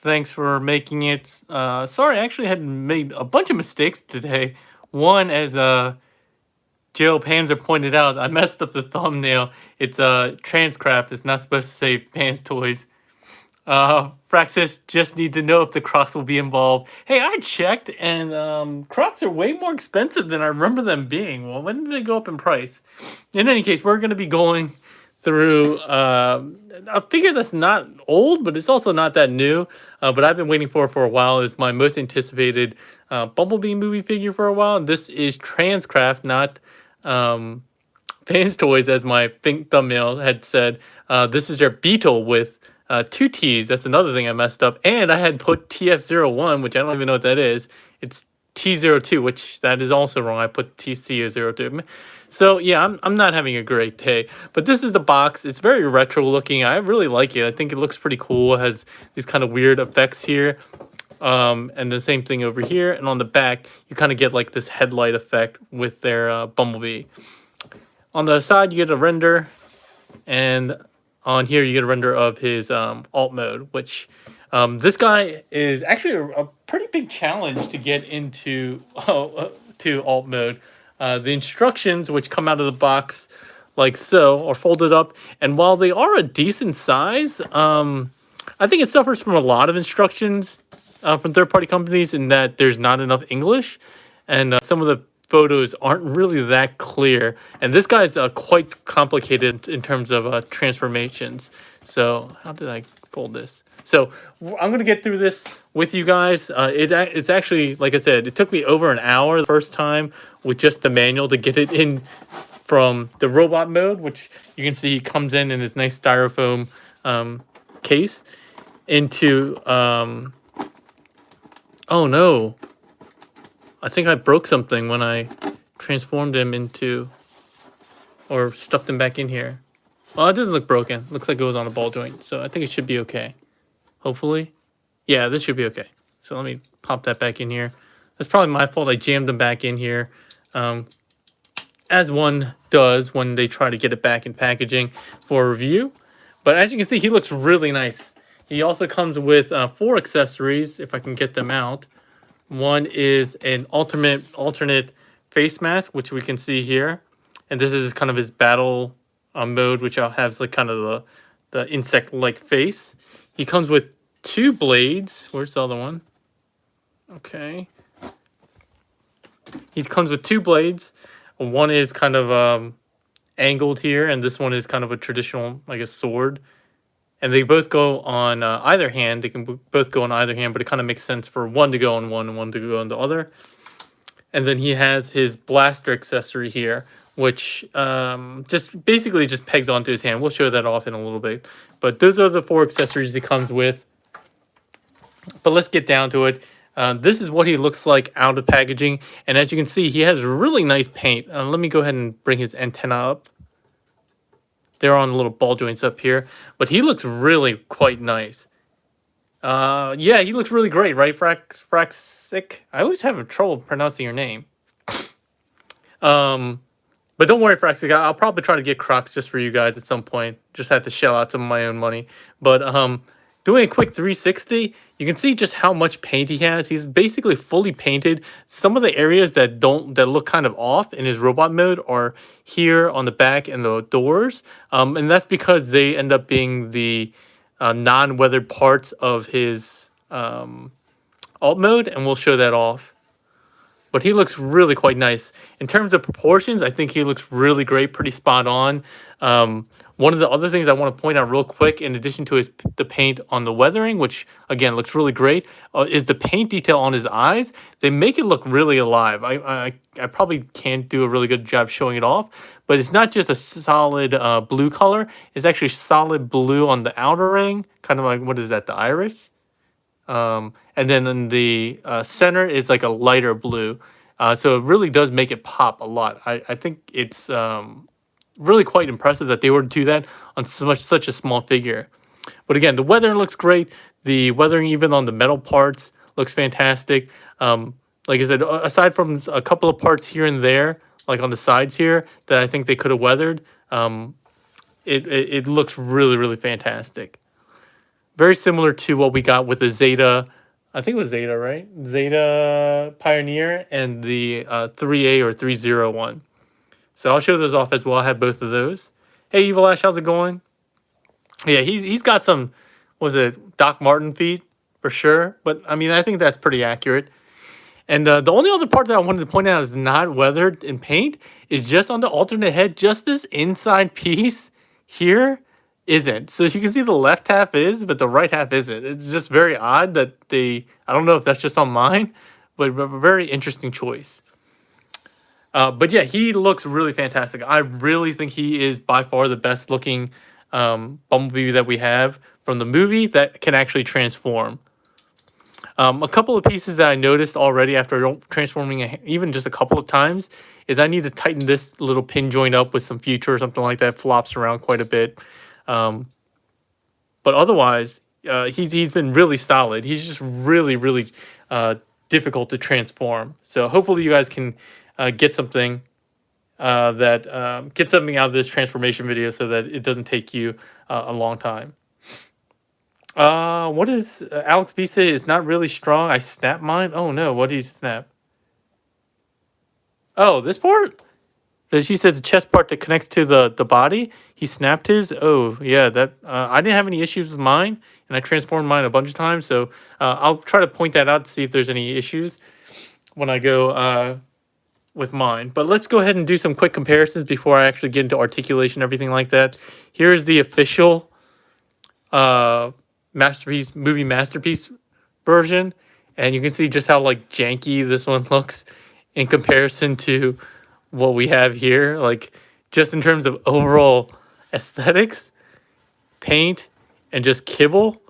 Thanks for making it. Sorry, I actually had made a bunch of mistakes today. One, as Joe Panzer pointed out, I messed up the thumbnail. It's Transcraft. It's not supposed to say Pans Toys. Praxis just need to know if the Crocs will be involved. Hey, I checked, and Crocs are way more expensive than I remember them being. Well, when did they go up in price? In any case, we're going to be going through a figure that's not old, but it's also not that new. But I've been waiting for a while. Is my most anticipated Bumblebee movie figure for a while. And this is Transcraft, not Fans Toys, as my thumbnail had said. This is their Beetle with two T's. That's another thing I messed up. And I had put TF01, which I don't even know what that is. It's T-02, which that is also wrong. I put TC-02. So yeah, I'm not having a great day. But this is the box. It's very retro looking. I really like it. I think it looks pretty cool. It has these kind of weird effects here. And the same thing over here. And on the back, you kind of get like this headlight effect with their Bumblebee. On the side, you get a render. And on here, you get a render of his alt mode, which this guy is actually a pretty big challenge to get into to alt mode. The instructions, which come out of the box like so, are folded up. And while they are a decent size, I think it suffers from a lot of instructions from third-party companies in that there's not enough English. And some of the photos aren't really that clear. And this guy's quite complicated in terms of transformations. So how did I fold this? So I'm going to get through this with you guys. It's actually, like I said, it took me over an hour the first time with just the manual to get it in from the robot mode, which you can see comes in this nice styrofoam case into... oh no. I think I broke something when I transformed him into, or stuffed him back in here. Well, it doesn't look broken. Looks like it was on a ball joint. So I think it should be okay. Hopefully. Yeah, this should be okay. So let me pop that back in here. That's probably my fault. I jammed them back in here. As one does when they try to get it back in packaging for review. But as you can see, he looks really nice. He also comes with 4 accessories, if I can get them out. One is an alternate face mask, which we can see here. And this is kind of his battle mode, which has like kind of the insect-like face. He comes with 2 blades. Where's the other one? Okay. He comes with 2 blades. One is kind of angled here, and this one is kind of a traditional, like a sword. And they both go on either hand. They can both go on either hand, but it kind of makes sense for one to go on one and one to go on the other. And then he has his blaster accessory here, which just basically just pegs onto his hand. We'll show that off in a little bit. But those are the 4 accessories he comes with. But let's get down to it. This is what he looks like out of packaging. And as you can see, he has really nice paint. Let me go ahead and bring his antenna up. They're on little ball joints up here. But he looks really quite nice. Yeah, he looks really great, right, Fraxic? I always have trouble pronouncing your name. But don't worry, Fraxic. I'll probably try to get Crocs just for you guys at some point. Just have to shell out some of my own money. But doing a quick 360, you can see just how much paint he has. He's basically fully painted. Some of the areas that look kind of off in his robot mode are here on the back and the doors. And that's because they end up being the non-weathered parts of his alt mode, and we'll show that off. But he looks really quite nice. In terms of proportions, I think he looks really great, pretty spot on. One of the other things I want to point out real quick, in addition to the paint on the weathering, which, again, looks really great, is the paint detail on his eyes. They make it look really alive. I probably can't do a really good job showing it off, but it's not just a solid blue color. It's actually solid blue on the outer ring, kind of like, what is that, the iris? And then in the center is like a lighter blue. So it really does make it pop a lot. I think it's really quite impressive that they were to do that on such a small figure. But again, the weathering looks great. The weathering even on the metal parts looks fantastic. Like I said, aside from a couple of parts here and there, like on the sides here, that I think they could have weathered, it looks really, really fantastic. Very similar to what we got with the Zeta. I think it was Zeta, right? Zeta Pioneer and the 3A or 301. So I'll show those off as well. I have both of those. Hey, Evil Ash, how's it going? Yeah, he's got some, was it Doc Martin feet for sure? But I mean, I think that's pretty accurate. And the only other part that I wanted to point out is not weathered in paint is just on the alternate head. Just this inside piece here isn't. So as you can see, the left half is, but the right half isn't. It's just very odd that they. I don't know if that's just on mine, but a very interesting choice. But yeah, he looks really fantastic. I really think he is by far the best looking Bumblebee that we have from the movie that can actually transform. A couple of pieces that I noticed already after transforming even just a couple of times is I need to tighten this little pin joint up with some future or something like that. Flops around quite a bit. But otherwise, he's been really solid. He's just really, really difficult to transform. So hopefully you guys can get something get something out of this transformation video so that it doesn't take you a long time. What is Alex B say? It's not really strong. I snapped mine. Oh no, what did he snap? Oh, this part? That she says the chest part that connects to the body. He snapped his. Oh yeah, that I didn't have any issues with mine, and I transformed mine a bunch of times. So I'll try to point that out to see if there's any issues when I go with mine. But let's go ahead and do some quick comparisons before I actually get into articulation, everything like that. Here's the official movie masterpiece version, and you can see just how like janky this one looks in comparison to what we have here. Like just in terms of overall aesthetics, paint, and just kibble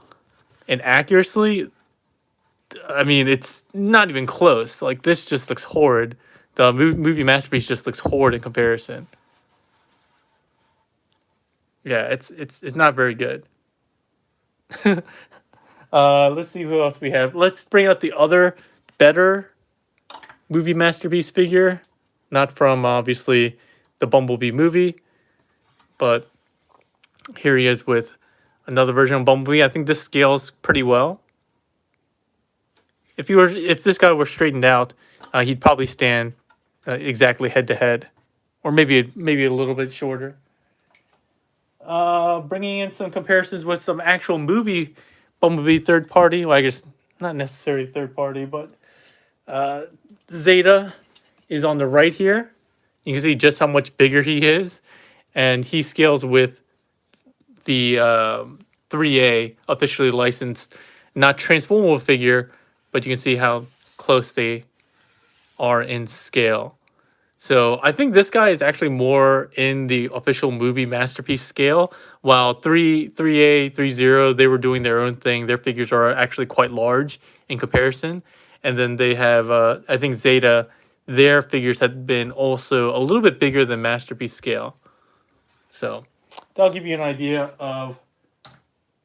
and accuracy, I mean, it's not even close. Like this just looks horrid. The movie masterpiece just looks horrid in comparison. Yeah, it's not very good. Let's see who else we have. Let's bring out the other better movie masterpiece figure. Not from, obviously, the Bumblebee movie. But here he is with another version of Bumblebee. I think this scales pretty well. If this guy were straightened out, he'd probably stand exactly head to head. Or maybe a little bit shorter. Bringing in some comparisons with some actual movie Bumblebee third party. Well, I guess not necessarily third party, but Zeta is on the right here. You can see just how much bigger he is, and he scales with the 3A officially licensed, not transformable figure, but you can see how close they are in scale. So I think this guy is actually more in the official movie masterpiece scale, while 3A, 30, they were doing their own thing. Their figures are actually quite large in comparison. And then they have, I think Zeta, their figures have been also a little bit bigger than masterpiece scale. So that'll give you an idea of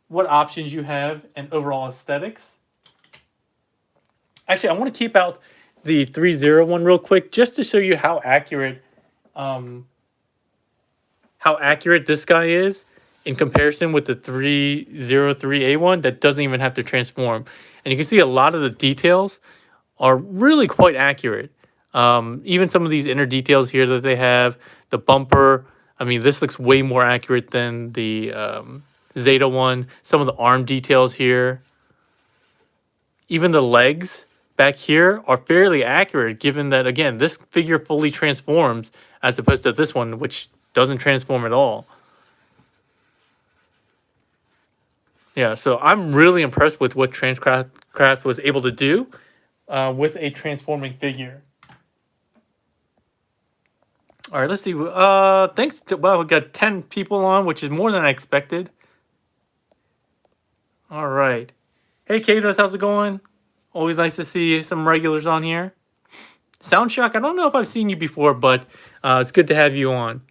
what options you have and overall aesthetics. Actually, I want to keep out the 301 real quick just to show you how accurate this guy is in comparison with the 303A1 that doesn't even have to transform. And you can see a lot of the details are really quite accurate. Even some of these inner details here that they have, the bumper, I mean, this looks way more accurate than the Zeta one. Some of the arm details here. Even the legs back here are fairly accurate, given that, again, this figure fully transforms as opposed to this one, which doesn't transform at all. Yeah, so I'm really impressed with what Transcraft was able to do with a transforming figure. All right, let's see. Thanks to, well, we got 10 people on, which is more than I expected. All right. Hey, Katos, how's it going? Always nice to see some regulars on here. Soundshock, I don't know if I've seen you before, but it's good to have you on.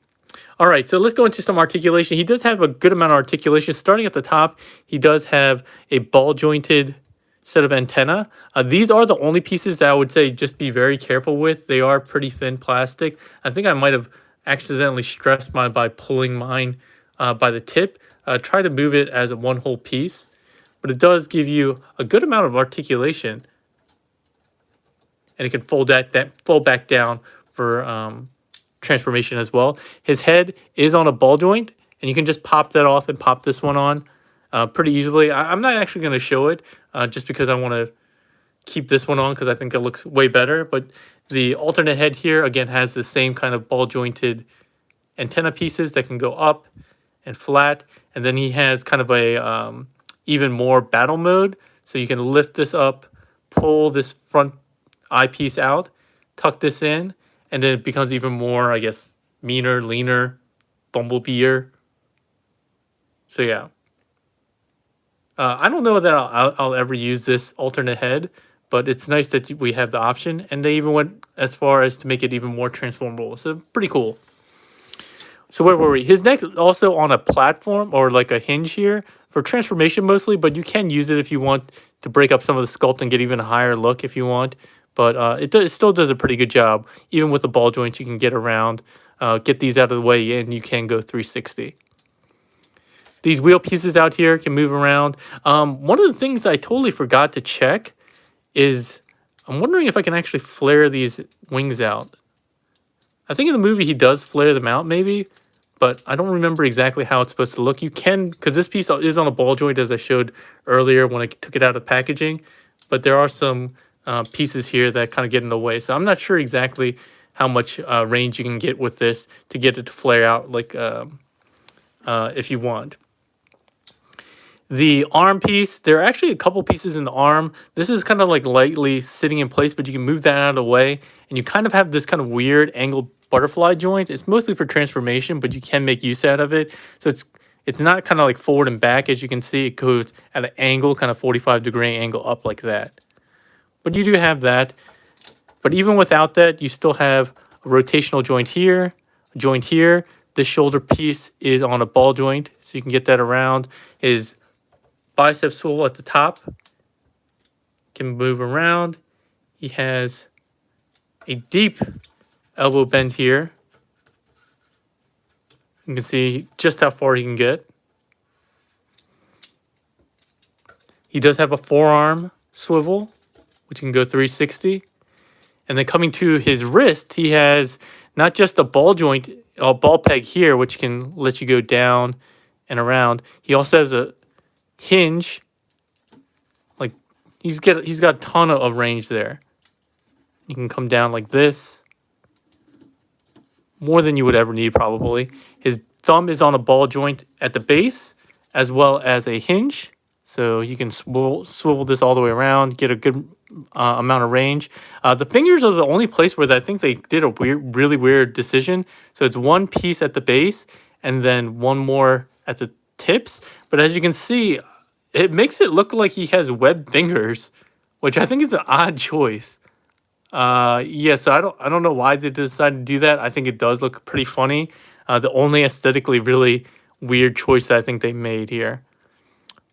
All right, so let's go into some articulation. He does have a good amount of articulation. Starting at the top, he does have a ball-jointed set of antenna. These are the only pieces that I would say just be very careful with. They are pretty thin plastic. I think I might have accidentally stressed mine by pulling mine by the tip. Try to move it as a one whole piece. but it does give you a good amount of articulation, and it can fold fold back down for transformation as well. His head is on a ball joint, and you can just pop that off and pop this one on pretty easily. I'm not actually going to show it just because I want to keep this one on because I think it looks way better. But the alternate head here, again, has the same kind of ball jointed antenna pieces that can go up and flat. And then he has kind of a even more battle mode. So you can lift this up, pull this front eyepiece out, tuck this in, and then it becomes even more, I guess, meaner, leaner, bumblebeer. So yeah. I don't know that I'll ever use this alternate head, but it's nice that we have the option. And they even went as far as to make it even more transformable. So pretty cool. So where were we? His neck is also on a platform or like a hinge here for transformation mostly, but you can use it if you want to break up some of the sculpt and get even a higher look if you want. But it still does a pretty good job. Even with the ball joints, you can get around, get these out of the way, and you can go 360. These wheel pieces out here can move around. One of the things I totally forgot to check is I'm wondering if I can actually flare these wings out. I think in the movie he does flare them out maybe, but I don't remember exactly how it's supposed to look. You can, because this piece is on a ball joint as I showed earlier when I took it out of packaging, but there are some pieces here that kind of get in the way. So I'm not sure exactly how much range you can get with this to get it to flare out like if you want. The arm piece, there are actually a couple pieces in the arm. This is kind of like lightly sitting in place, but you can move that out of the way. And you kind of have this kind of weird angled butterfly joint. It's mostly for transformation, but you can make use out of it. So it's not kind of like forward and back. As you can see, it goes at an angle, kind of 45-degree angle up like that. But you do have that. But even without that, you still have a rotational joint here, a joint here. This shoulder piece is on a ball joint, so you can get that around. His bicep swivel at the top can move around. He has a deep elbow bend here. You can see just how far he can get. He does have a forearm swivel, which can go 360. And then coming to his wrist, he has not just a ball joint, a ball peg here, which can let you go down and around. He also has a hinge. Like he's got a ton of range there. You can come down like this. More than you would ever need probably. His thumb is on a ball joint at the base as well as a hinge. So you can swivel this all the way around, get a good amount of range. The fingers are the only place where I think they did a really weird decision. So it's one piece at the base and then one more at the tips. But as you can see, it makes it look like he has webbed fingers, which I think is an odd choice. Yeah, so I don't know why they decided to do that. I think it does look pretty funny. The only aesthetically really weird choice that I think they made here.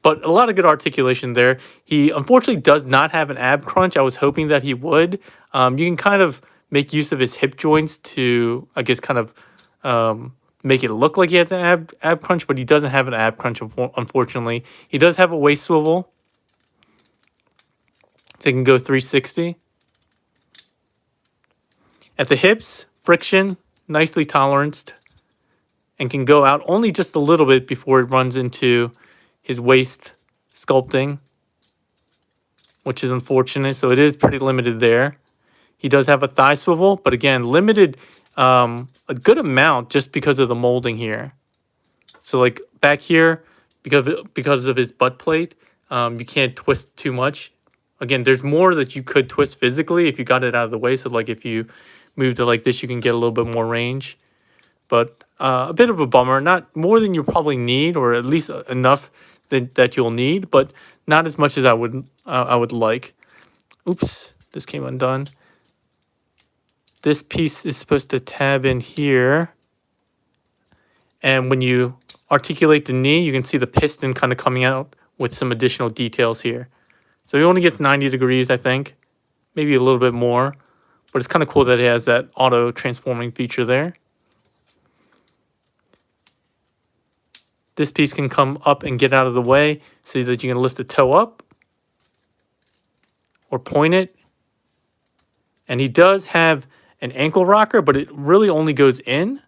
But a lot of good articulation there. He unfortunately does not have an ab crunch. I was hoping that he would. You can kind of make use of his hip joints to, I guess, kind of make it look like he has an ab crunch, but he doesn't have an ab crunch, unfortunately. He does have a waist swivel. So he can go 360. At the hips, friction, nicely toleranced, and can go out only just a little bit before it runs into his waist sculpting, which is unfortunate. So it is pretty limited there. He does have a thigh swivel, but again, limited a good amount just because of the molding here. So like back here, because of his butt plate, you can't twist too much. Again, there's more that you could twist physically if you got it out of the way. So like if you moved it like this, you can get a little bit more range. But a bit of a bummer, not more than you probably need, or at least enough that you'll need, but not as much as I would like. Oops, this came undone. This piece is supposed to tab in here. And when you articulate the knee, you can see the piston kind of coming out with some additional details here. So he only gets 90 degrees, I think. Maybe a little bit more. But it's kind of cool that it has that auto transforming feature there. this piece can come up and get out of the way so that you can lift the toe up or point it. And he does have an ankle rocker, but it really only goes in.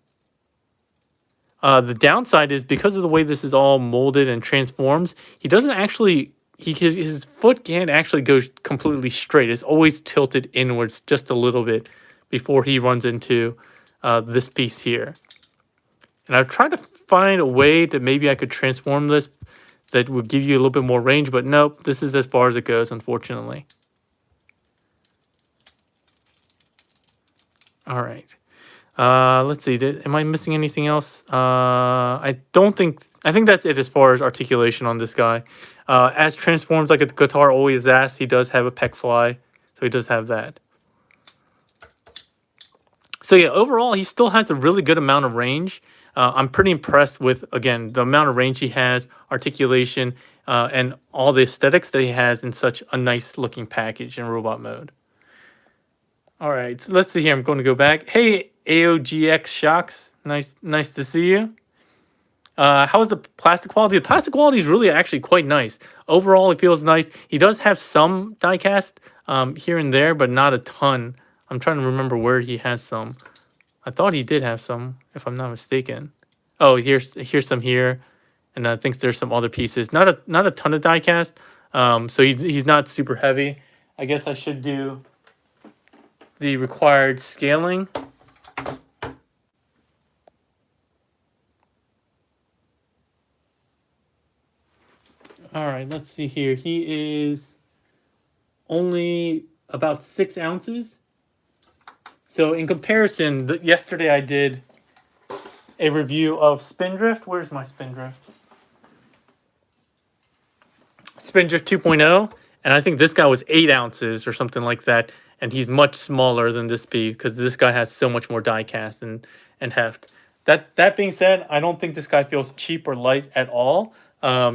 The downside is because of the way this is all molded and transforms, he doesn't actually, his foot can't actually go completely straight. It's always tilted inwards just a little bit before he runs into this piece here. And I've tried to find a way that maybe I could transform this that would give you a little bit more range, but nope, this is as far as it goes, unfortunately. All right. Let's see. Am I missing anything else? I think that's it as far as articulation on this guy. As transforms like a guitar always asks, he does have a pec fly, so he does have that. So yeah, overall, he still has a really good amount of range. I'm pretty impressed with, again, the amount of range he has, articulation, and all the aesthetics that he has in such a nice looking package in robot mode. All right, so let's see here. I'm going to go back. Hey, AOGX Shocks. Nice to see you. How's the plastic quality? The plastic quality is really actually quite nice. Overall, it feels nice. He does have some die cast here and there, but not a ton. I'm trying to remember where he has some. I thought he did have some, if I'm not mistaken. Oh, here's some here, and I think there's some other pieces. Not a ton of die cast. So he's not super heavy. I guess I should do the required scaling. All right, let's see here. He is only about 6 ounces. So in comparison, yesterday I did a review of Spindrift. Where's my Spindrift? Spindrift 2.0, and I think this guy was 8 ounces or something like that, and he's much smaller than this P because this guy has so much more die cast and heft. That being said, I don't think this guy feels cheap or light at all.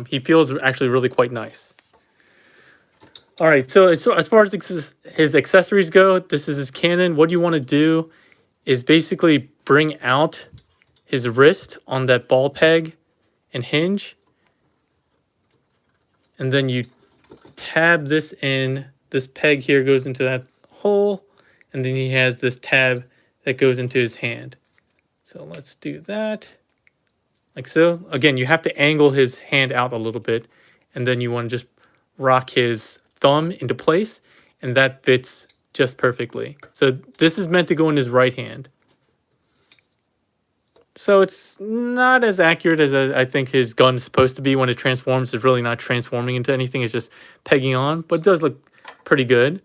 He feels actually really quite nice. All right, so as far as his accessories go, this is his cannon. What you want to do is basically bring out his wrist on that ball peg and hinge. And then you tab this in. This peg here goes into that hole. And then he has this tab that goes into his hand. So let's do that. Like so. Again, you have to angle his hand out a little bit. And then you want to just rock his thumb into place, and that fits just perfectly. So this is meant to go in his right hand. So it's not as accurate as I think his gun's supposed to be when it transforms. It's really not transforming into anything. It's just pegging on, but it does look pretty good.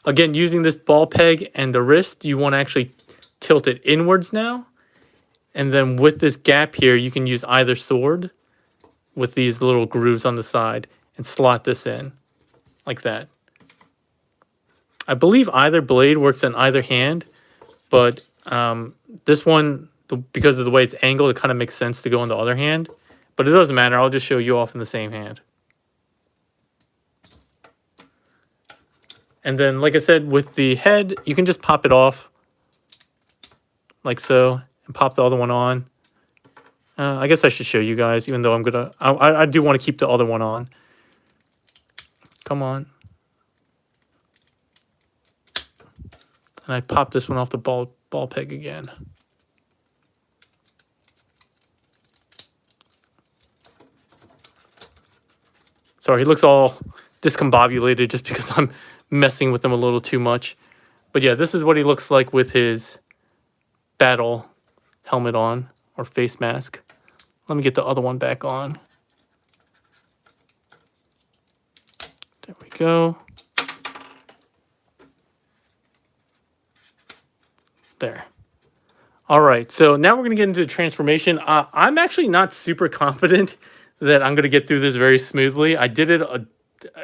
Again, using this ball peg and the wrist, you want to actually tilt it inwards now. And then with this gap here, you can use either sword with these little grooves on the side and slot this in. Like that. I believe either blade works on either hand, but this one, because of the way it's angled, it kind of makes sense to go on the other hand. But it doesn't matter. I'll just show you off in the same hand. And then, like I said, with the head, you can just pop it off like so and pop the other one on. I guess I should show you guys, even though I do want to keep the other one on. Come on. And I pop this one off the ball peg again. Sorry, he looks all discombobulated just because I'm messing with him a little too much. But yeah, this is what he looks like with his battle helmet on, or face mask. Let me get the other one back on. There we go. There. All right, so now we're going to get into the transformation. I'm actually not super confident that I'm going to get through this very smoothly. I did it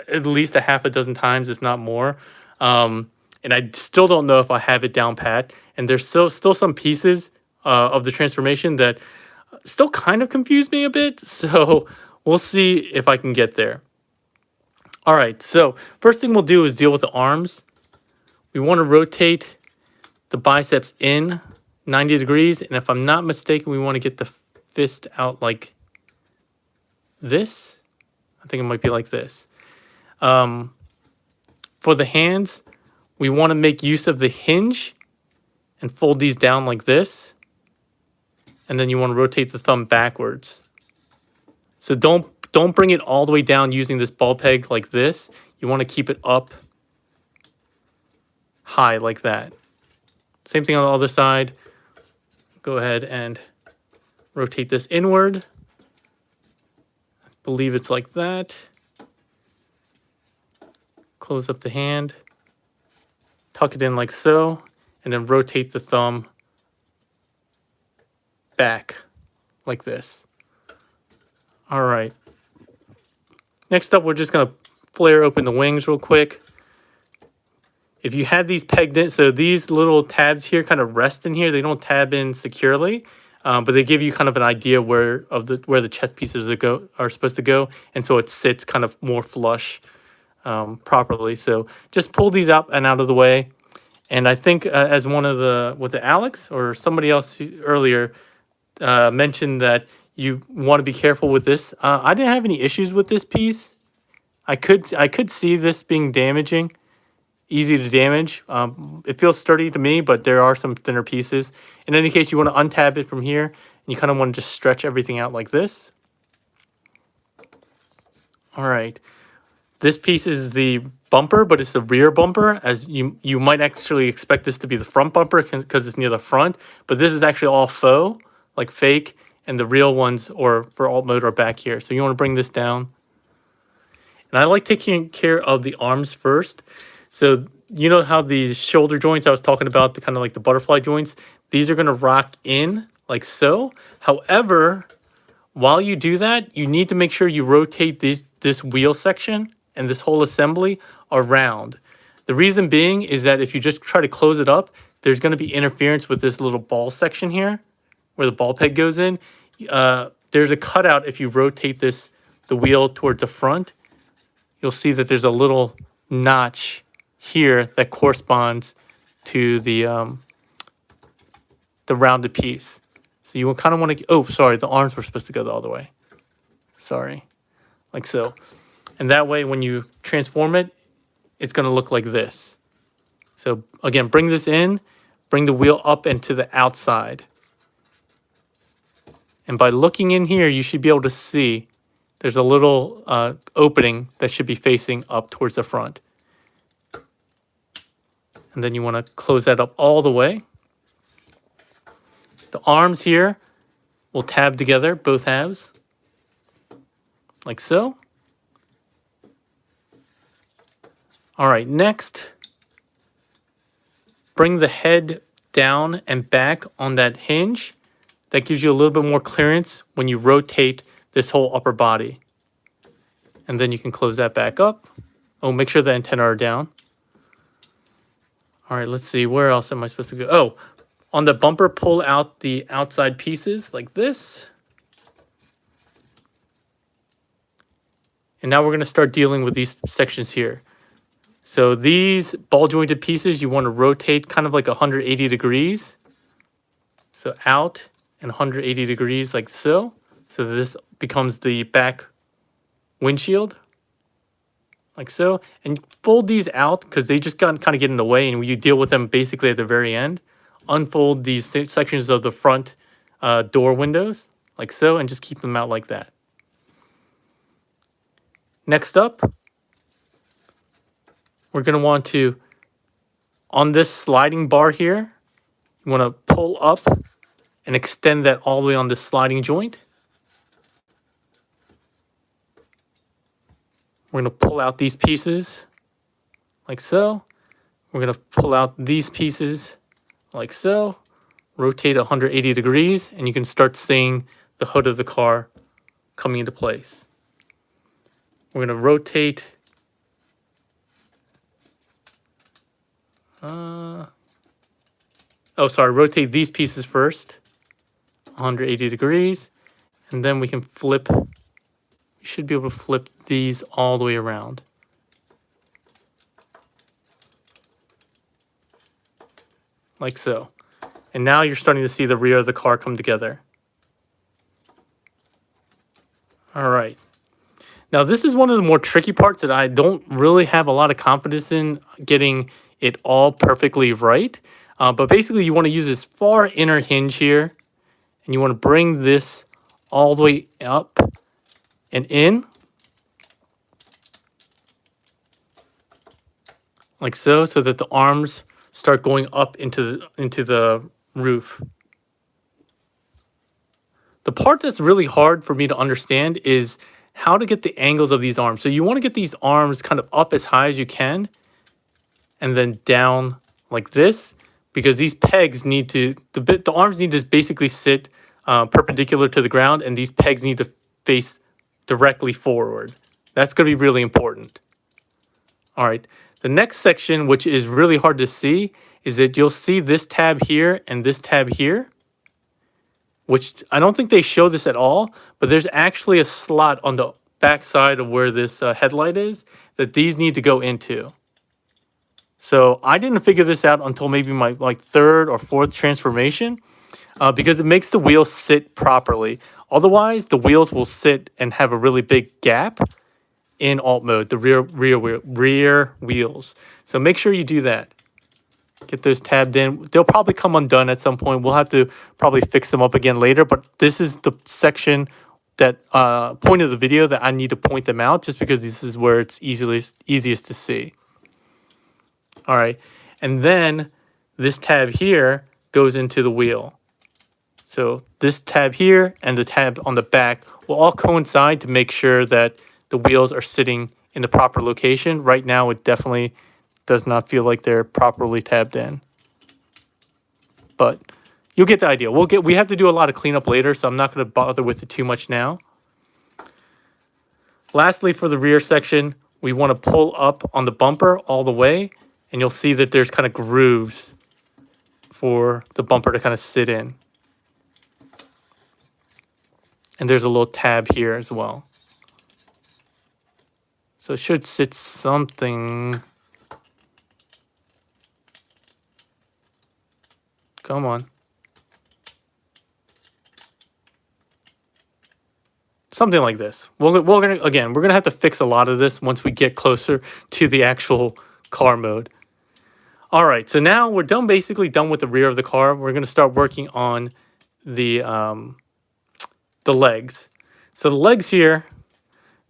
at least a half a dozen times, if not more. And I still don't know if I have it down pat. And there's still some pieces of the transformation that still kind of confuse me a bit. So we'll see if I can get there. All right, so first thing we'll do is deal with the arms. We want to rotate the biceps in 90 degrees. And if I'm not mistaken, we want to get the fist out like this. I think it might be like this. For the hands, we want to make use of the hinge and fold these down like this. And then you want to rotate the thumb backwards. So don't bring it all the way down using this ball peg like this. You want to keep it up high like that. Same thing on the other side. Go ahead and rotate this inward. I believe it's like that. Close up the hand. Tuck it in like so. And then rotate the thumb back like this. All right. Next up, we're just going to flare open the wings real quick. If you had these pegged in, so these little tabs here kind of rest in here. They don't tab in securely, but they give you kind of an idea where the chest pieces are supposed to go, and so it sits kind of more flush properly. So just pull these up and out of the way. And I think as one of was it Alex or somebody else earlier mentioned that you want to be careful with this. I didn't have any issues with this piece. I could see this being damaging. Easy to damage. It feels sturdy to me, but there are some thinner pieces. In any case, you want to untab it from here, and you kind of want to just stretch everything out like this. All right. This piece is the bumper, but it's the rear bumper, as you might actually expect this to be the front bumper because it's near the front, but this is actually all faux, like fake, and the real ones, or for alt mode, are back here. So you want to bring this down. And I like taking care of the arms first. So you know how these shoulder joints I was talking about, the kind of like the butterfly joints, these are going to rock in like so. However, while you do that, you need to make sure you rotate this wheel section and this whole assembly around. The reason being is that if you just try to close it up, there's going to be interference with this little ball section here where the ball peg goes in. There's a cutout if you rotate the wheel towards the front. You'll see that there's a little notch here that corresponds to the rounded piece. So you kind of want to, oh, sorry, the arms were supposed to go the other way. Sorry, like so. And that way, when you transform it, it's going to look like this. So again, bring this in, bring the wheel up and to the outside. And by looking in here, you should be able to see there's a little opening that should be facing up towards the front. And then you want to close that up all the way. The arms here will tab together, both halves, like so. All right, next, bring the head down and back on that hinge. That gives you a little bit more clearance when you rotate this whole upper body. And then you can close that back up. Oh, make sure the antennae are down. All right, let's see, where else am I supposed to go? Oh, on the bumper, pull out the outside pieces like this. And now we're going to start dealing with these sections here. So these ball jointed pieces, you want to rotate kind of like 180 degrees. So out and 180 degrees like so. So this becomes the back windshield. Like so, and fold these out because they just kind of get in the way, and you deal with them basically at the very end. Unfold these sections of the front door windows like so, and just keep them out like that. Next up, we're going to want to, on this sliding bar here, you want to pull up and extend that all the way on this sliding joint. We're going to pull out these pieces like so. We're going to pull out these pieces like so. Rotate 180 degrees, and you can start seeing the hood of the car coming into place. We're going to rotate. Rotate these pieces first, 180 degrees, and then we can flip. You should be able to flip these all the way around. Like so. And now you're starting to see the rear of the car come together. All right. Now, this is one of the more tricky parts that I don't really have a lot of confidence in getting it all perfectly right. But basically, you want to use this far inner hinge here, and you want to bring this all the way up and in, like so, so that the arms start going up into the roof. The part that's really hard for me to understand is how to get the angles of these arms. So you want to get these arms kind of up as high as you can and then down like this, because these pegs need to, the arms need to basically sit perpendicular to the ground, and these pegs need to face directly forward. That's going to be really important. All right. The next section, which is really hard to see, is that you'll see this tab here and this tab here, which I don't think they show this at all, but there's actually a slot on the back side of where this headlight is that these need to go into. So I didn't figure this out until maybe my third or fourth transformation, because it makes the wheels sit properly. Otherwise, the wheels will sit and have a really big gap in alt mode, the rear wheels. So make sure you do that. Get those tabbed in. They'll probably come undone at some point. We'll have to probably fix them up again later, but this is the section that point of the video that I need to point them out, just because this is where it's easiest to see. All right, and then this tab here goes into the wheel. So this tab here and the tab on the back will all coincide to make sure that the wheels are sitting in the proper location. Right now, it definitely does not feel like they're properly tabbed in. But you'll get the idea. We have to do a lot of cleanup later, so I'm not going to bother with it too much now. Lastly, for the rear section, we want to pull up on the bumper all the way, and you'll see that there's kind of grooves for the bumper to kind of sit in. And there's a little tab here as well. So it should sit something. Come on. Something like this. We're gonna have to fix a lot of this once we get closer to the actual car mode. All right, so now we're basically done with the rear of the car. We're gonna start working on the legs. So the legs here,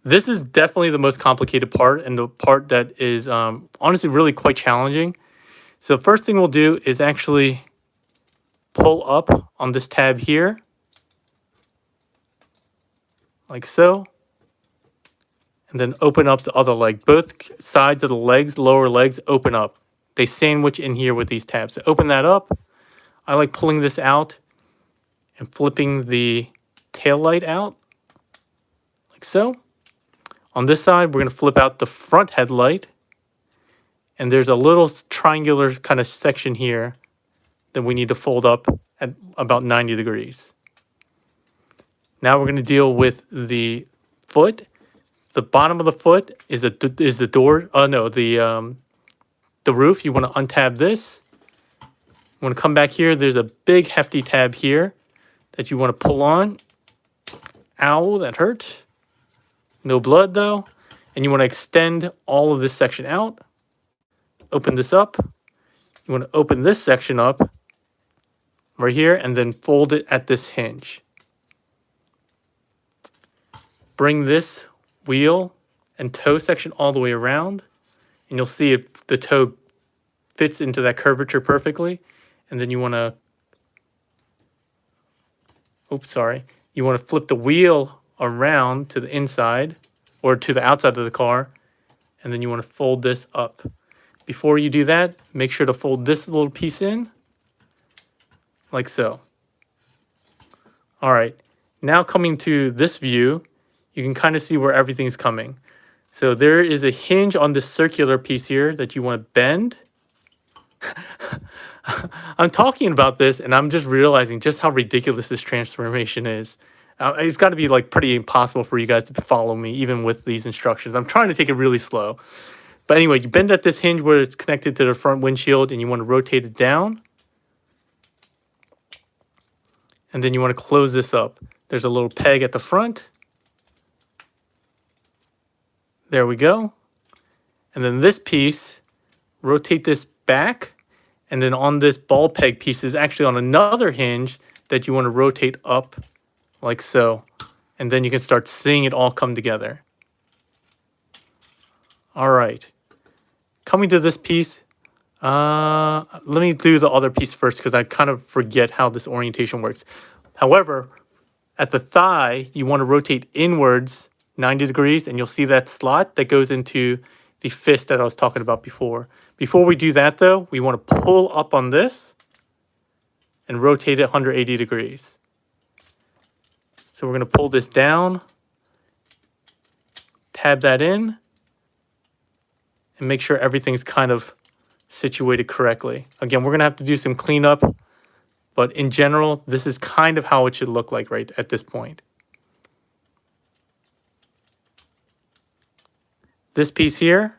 this is definitely the most complicated part, and the part that is honestly really quite challenging. So first thing we'll do is actually pull up on this tab here, like so, and then open up the other leg. Both sides of the legs, lower legs, open up. They sandwich in here with these tabs. So open that up. I like pulling this out and flipping the tail light out, like so. On this side, we're going to flip out the front headlight, and there's a little triangular kind of section here that we need to fold up at about 90 degrees. Now we're going to deal with the foot. The bottom of the foot is the door. The roof. You want to untab this. You want to come back here. There's a big hefty tab here that you want to pull on. Ow, that hurt. No blood though. And you want to extend all of this section out. Open this up. You want to open this section up right here and then fold it at this hinge. Bring this wheel and toe section all the way around, and you'll see if the toe fits into that curvature perfectly. And then you want to, you want to flip the wheel around to the inside or to the outside of the car, and then you want to fold this up. Before you do that, make sure to fold this little piece in, like so. All right, now coming to this view, you can kind of see where everything's coming. So there is a hinge on this circular piece here that you want to bend. I'm talking about this and I'm just realizing just how ridiculous this transformation is. It's got to be like pretty impossible for you guys to follow me even with these instructions. I'm trying to take it really slow. But anyway, you bend at this hinge where it's connected to the front windshield and you want to rotate it down. And then you want to close this up. There's a little peg at the front. There we go. And then this piece, rotate this back. And then on this ball peg piece is actually on another hinge that you want to rotate up like so. And then you can start seeing it all come together. All right. Coming to this piece, let me do the other piece first because I kind of forget how this orientation works. However, at the thigh, you want to rotate inwards 90 degrees, and you'll see that slot that goes into the fist that I was talking about before. Before we do that, though, we want to pull up on this and rotate it 180 degrees. So we're going to pull this down, tab that in, and make sure everything's kind of situated correctly. Again, we're going to have to do some cleanup, but in general, this is kind of how it should look like right at this point. This piece here,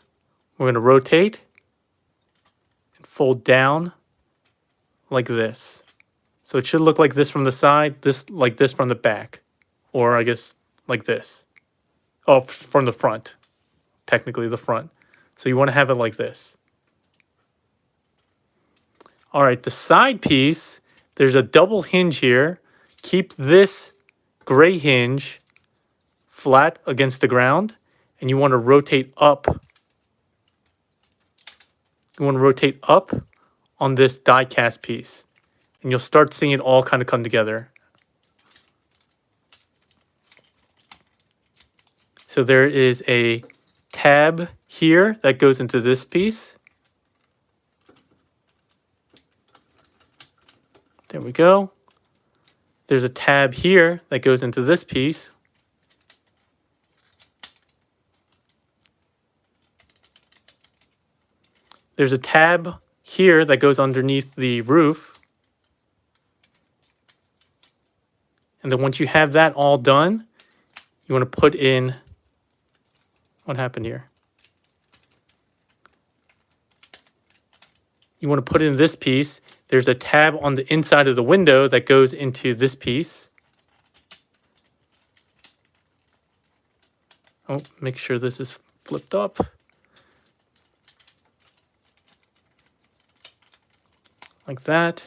we're going to rotate and fold down like this. So it should look like this from the side, this like this from the back, or I guess like this. Oh, from the front, technically the front. So you want to have it like this. All right, the side piece, there's a double hinge here. Keep this gray hinge flat against the ground, and you want to rotate up. You want to rotate up on this die cast piece, and you'll start seeing it all kind of come together. So there is a tab here that goes into this piece. There we go. There's a tab here that goes into this piece. There's a tab here that goes underneath the roof. And then once you have that all done, you want to put in, what happened here? You want to put in this piece. There's a tab on the inside of the window that goes into this piece. Oh, make sure this is flipped up. Like that.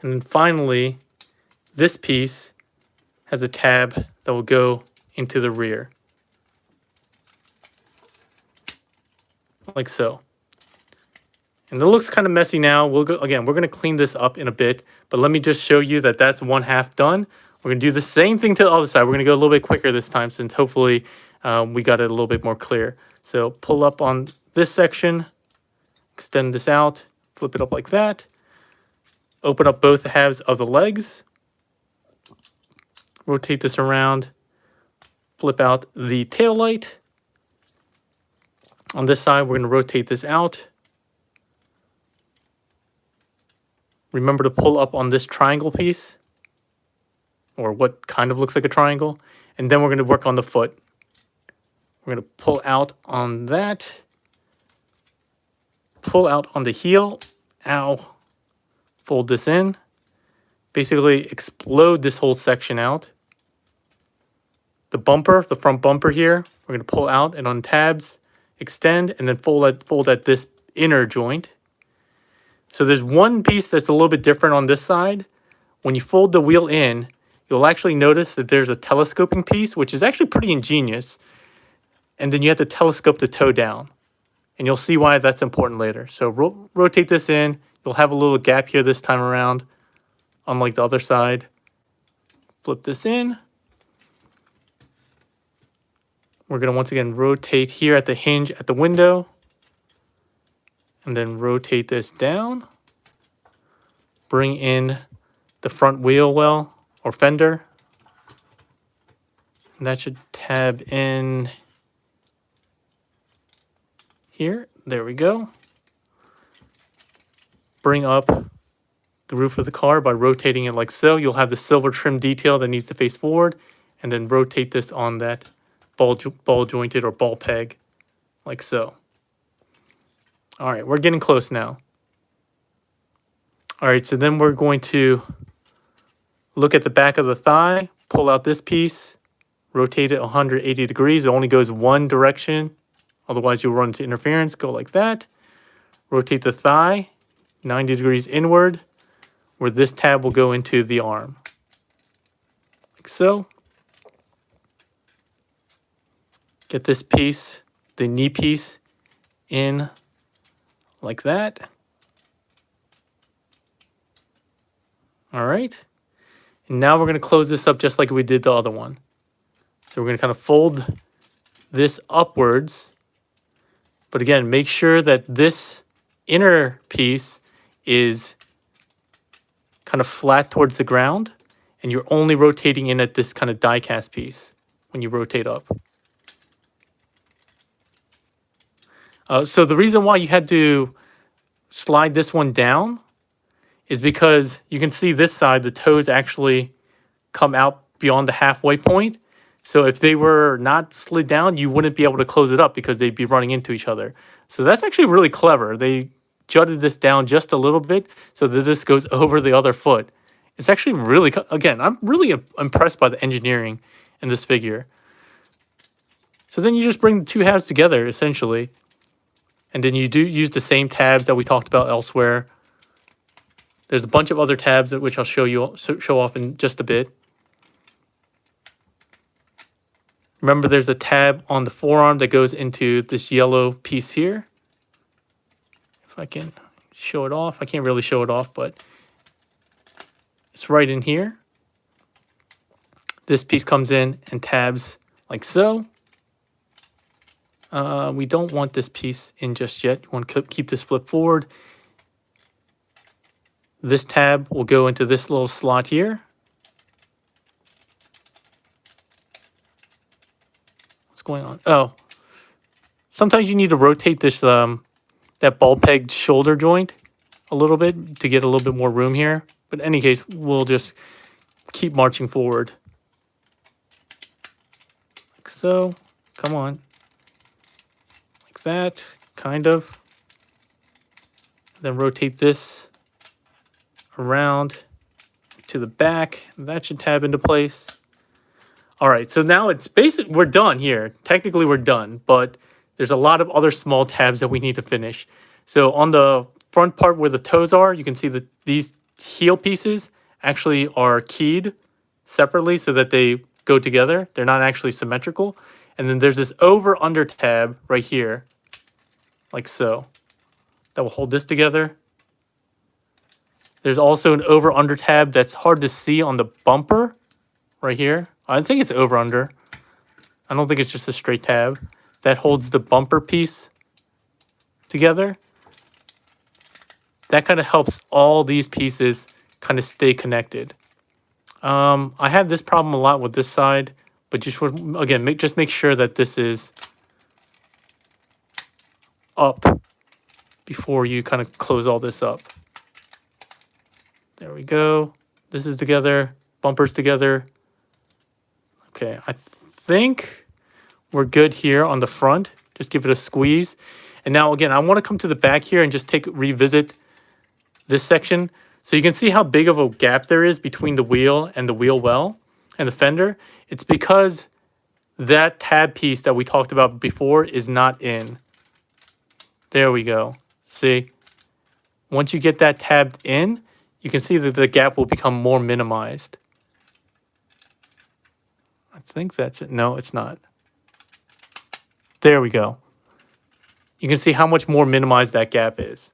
And then finally, this piece has a tab that will go into the rear. Like so. And it looks kind of messy now. We're going to clean this up in a bit, but let me just show you that that's one half done. We're going to do the same thing to the other side. We're going to go a little bit quicker this time since hopefully we got it a little bit more clear. So pull up on this section, extend this out, flip it up like that. Open up both halves of the legs. Rotate this around. Flip out the tail light. On this side, we're going to rotate this out. Remember to pull up on this triangle piece, or what kind of looks like a triangle. And then we're going to work on the foot. We're going to pull out on that. Pull out on the heel. Ow. Fold this in. Basically explode this whole section out. The bumper, the front bumper here, we're going to pull out and on tabs, extend, and then fold at this inner joint. So there's one piece that's a little bit different on this side. When you fold the wheel in, you'll actually notice that there's a telescoping piece, which is actually pretty ingenious. And then you have to telescope the toe down. And you'll see why that's important later. So rotate this in. You'll have a little gap here this time around, unlike the other side. Flip this in. We're going to once again rotate here at the hinge at the window. And then rotate this down. Bring in the front wheel well or fender. And that should tab in here. There we go. Bring up the roof of the car by rotating it like so. You'll have the silver trim detail that needs to face forward. And then rotate this on that ball jointed or ball peg like so. All right, we're getting close now. All right, so then we're going to Look at the back of the thigh, pull out this piece, rotate it 180 degrees. It only goes one direction. Otherwise, you'll run into interference. Go like that. Rotate the thigh 90 degrees inward, where this tab will go into the arm. Like so. Get this piece, the knee piece, in like that. All right. And now we're going to close this up just like we did the other one. So we're going to kind of fold this upwards. But again, make sure that this inner piece is kind of flat towards the ground. And you're only rotating in at this kind of die cast piece when you rotate up. So the reason why you had to slide this one down is because you can see this side, the toes actually come out beyond the halfway point. So if they were not slid down, you wouldn't be able to close it up because they'd be running into each other. So that's actually really clever. They jutted this down just a little bit so that this goes over the other foot. It's actually really, again, I'm really impressed by the engineering in this figure. So then you just bring the two halves together, essentially. And then you do use the same tabs that we talked about elsewhere. There's a bunch of other tabs that which I'll show off in just a bit. Remember, there's a tab on the forearm that goes into this yellow piece here. If I can show it off. I can't really show it off, but it's right in here. This piece comes in and tabs like so. We don't want this piece in just yet. You want to keep this flip forward. This tab will go into this little slot here. What's going on? Oh, sometimes you need to rotate this that ball peg shoulder joint a little bit to get a little bit more room here. But in any case, we'll just keep marching forward. Like so. Come on. That kind of, then rotate this around to the back. That should tab into place. All right, so now it's basically, we're done here. Technically we're done, but there's a lot of other small tabs that we need to finish. So on the front part where the toes are, you can see that these heel pieces actually are keyed separately so that they go together. They're not actually symmetrical. And then there's this over-under tab right here, like so. That will hold this together. There's also an over-under tab that's hard to see on the bumper right here. I think it's over-under. I don't think it's just a straight tab. That holds the bumper piece together. That kind of helps all these pieces kind of stay connected. I had this problem a lot with this side. But just, again, just make sure that this is up before you kind of close all this up. There we go. This is together. Bumpers together. Okay, I think we're good here on the front. Just give it a squeeze. And now, again, I want to come to the back here and just revisit this section. So you can see how big of a gap there is between the wheel and the wheel well and the fender. It's because that tab piece that we talked about before is not in. There we go. See? Once you get that tabbed in, you can see that the gap will become more minimized. I think that's it. No, it's not. There we go. You can see how much more minimized that gap is.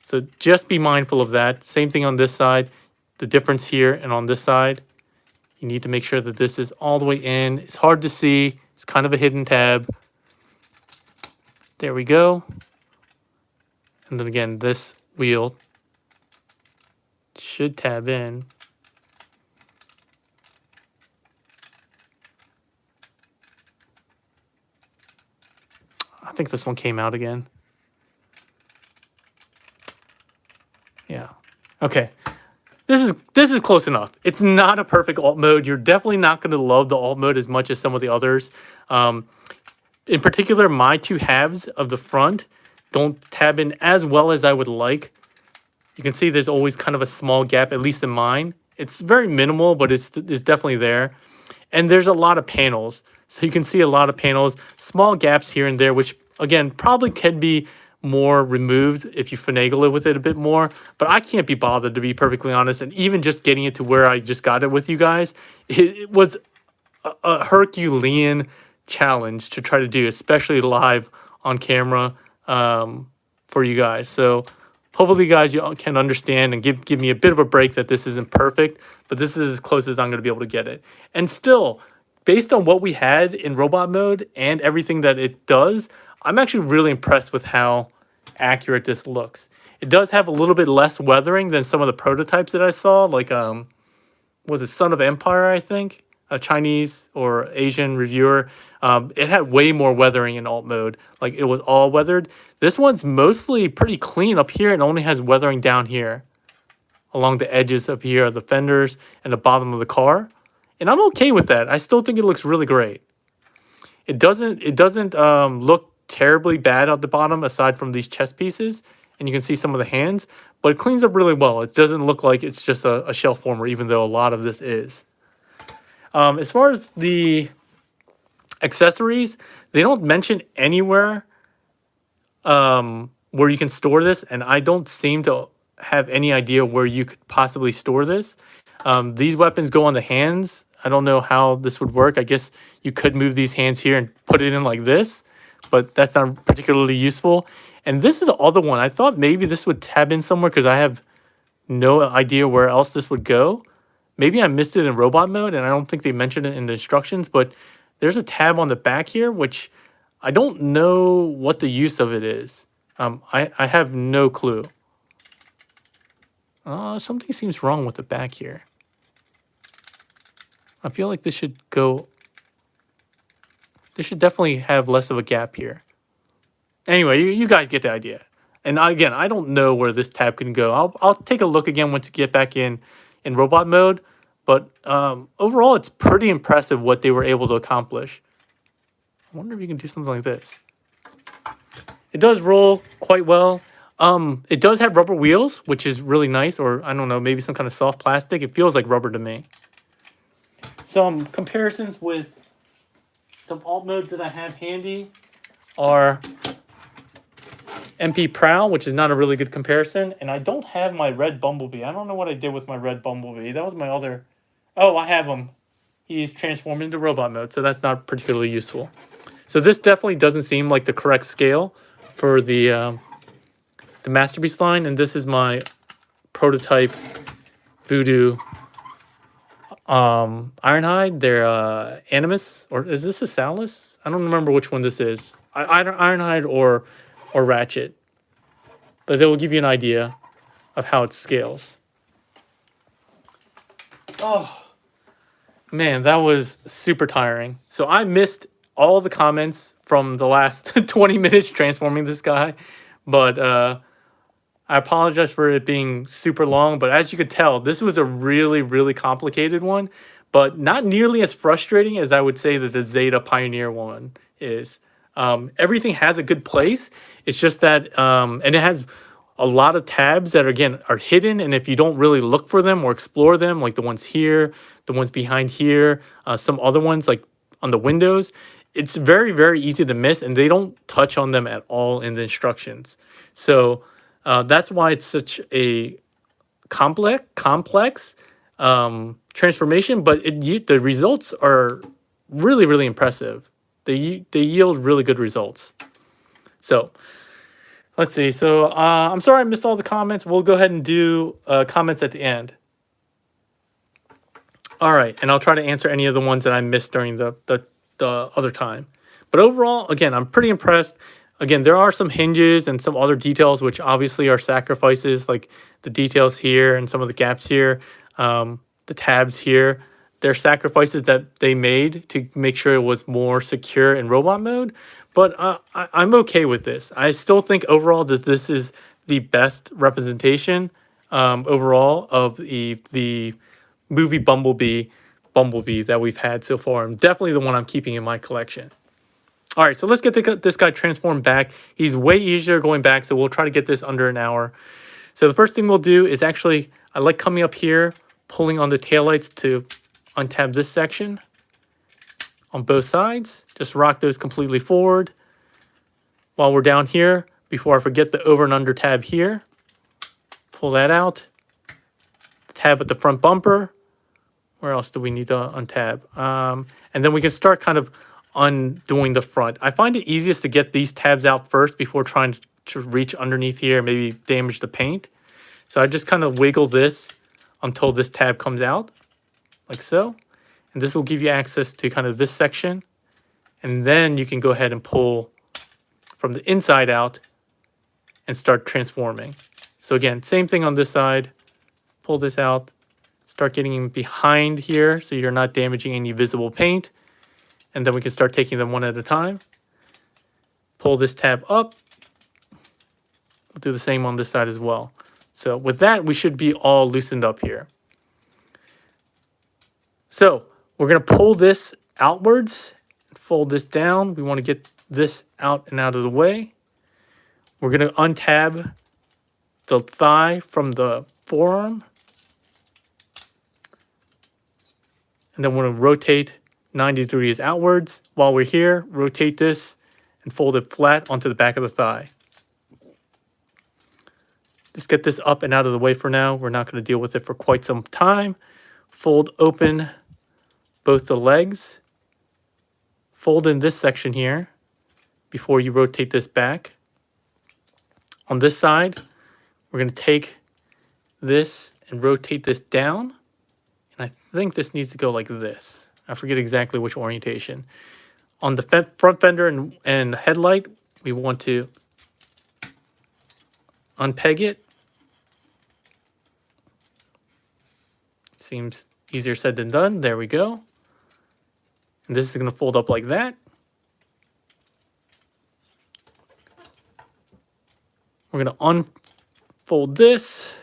So just be mindful of that. Same thing on this side. The difference here and on this side. You need to make sure that this is all the way in. It's hard to see. It's kind of a hidden tab. There we go. And then again, this wheel should tab in. I think this one came out again. Yeah. Okay. This is close enough. It's not a perfect alt mode. You're definitely not going to love the alt mode as much as some of the others. In particular, my two halves of the front don't tab in as well as I would like. You can see there's always kind of a small gap, at least in mine. It's very minimal, but it's definitely there. And there's a lot of panels. So you can see a lot of panels, small gaps here and there, which again, probably can be more removed if you finagle it with it a bit more. But I can't be bothered, to be perfectly honest. And even just getting it to where I just got it with you guys, it was a Herculean challenge to try to do, especially live on camera for you guys. So hopefully you guys can understand and give me a bit of a break that this isn't perfect, but this is as close as I'm going to be able to get it. And still, based on what we had in robot mode and everything that it does, I'm actually really impressed with how accurate this looks. It does have a little bit less weathering than some of the prototypes that I saw, like was it Son of Empire, I think, a Chinese or Asian reviewer. It had way more weathering in alt mode, like it was all weathered. This one's mostly pretty clean up here and only has weathering down here, along the edges of here, the fenders and the bottom of the car. And I'm okay with that. I still think it looks really great. It doesn't look terribly bad at the bottom aside from these chest pieces, and you can see some of the hands, but it cleans up really well. It doesn't look like it's just a shell former, even though a lot of this is. As far as the accessories, they don't mention anywhere where you can store this, and I don't seem to have any idea where you could possibly store this. These weapons go on the hands. I don't know how this would work. I guess you could move these hands here and put it in like this, but that's not particularly useful. And this is the other one. I thought maybe this would tab in somewhere because I have no idea where else this would go. Maybe I missed it in robot mode, and I don't think they mentioned it in the instructions, but there's a tab on the back here, which I don't know what the use of it is. I have no clue. Something seems wrong with the back here. I feel like this should go... This should definitely have less of a gap here. Anyway, you guys get the idea. And again, I don't know where this tab can go. I'll take a look again once you get back in robot mode. But overall, it's pretty impressive what they were able to accomplish. I wonder if you can do something like this. It does roll quite well. It does have rubber wheels, which is really nice. Or, I don't know, maybe some kind of soft plastic. It feels like rubber to me. Some comparisons with some alt modes that I have handy are P4L, which is not a really good comparison. And I don't have my red Bumblebee. I don't know what I did with my red Bumblebee. That was my other... Oh, I have him. He's transformed into robot mode, so that's not particularly useful. So this definitely doesn't seem like the correct scale for the Masterpiece line. And this is my prototype Voodoo Ironhide. They're Animus, or is this a Salus? I don't remember which one this is. Ironhide or Ratchet. But it will give you an idea of how it scales. Oh, man, that was super tiring. So I missed all the comments from the last 20 minutes transforming this guy. But I apologize for it being super long. But as you could tell, this was a really, really complicated one. But not nearly as frustrating as I would say that the Zeta Pioneer one is. Everything has a good place. It's just that, and it has a lot of tabs that, again, are hidden. And if you don't really look for them or explore them, like the ones here, the ones behind here, some other ones like on the windows, it's very, very easy to miss. And they don't touch on them at all in the instructions. So that's why it's such a complex transformation. But the results are really, really impressive. They yield really good results. So let's see. So I'm sorry I missed all the comments. We'll go ahead and do comments at the end. All right, and I'll try to answer any of the ones that I missed during the other time. But overall, again, I'm pretty impressed. Again, there are some hinges and some other details which obviously are sacrifices, like the details here and some of the gaps here, the tabs here. They're sacrifices that they made to make sure it was more secure in robot mode. But I'm okay with this. I still think overall that this is the best representation overall of the movie Bumblebee that we've had so far. And definitely the one I'm keeping in my collection. All right, so let's get this guy transformed back. He's way easier going back, so we'll try to get this under an hour. So the first thing we'll do is actually, I like coming up here, pulling on the taillights to untab this section on both sides. Just rock those completely forward. While we're down here, before I forget the over and under tab here, pull that out. Tab at the front bumper. Where else do we need to untab? And then we can start kind of undoing the front. I find it easiest to get these tabs out first before trying to reach underneath here and maybe damage the paint. So I just kind of wiggle this until this tab comes out, like so. And this will give you access to kind of this section. And then you can go ahead and pull from the inside out and start transforming. So again, same thing on this side. Pull this out, start getting behind here so you're not damaging any visible paint. And then we can start taking them one at a time. Pull this tab up. We'll do the same on this side as well. So with that, we should be all loosened up here. So we're going to pull this outwards, fold this down. We want to get this out and out of the way. We're going to untab the thigh from the forearm. And then we're going to rotate 90 degrees outwards. While we're here, rotate this and fold it flat onto the back of the thigh. Just get this up and out of the way for now. We're not going to deal with it for quite some time. Fold open both the legs. Fold in this section here before you rotate this back. On this side, we're going to take this and rotate this down. And I think this needs to go like this. I forget exactly which orientation. On the front fender and headlight, we want to unpeg it. Seems easier said than done. There we go. And this is going to fold up like that. We're going to unfold this,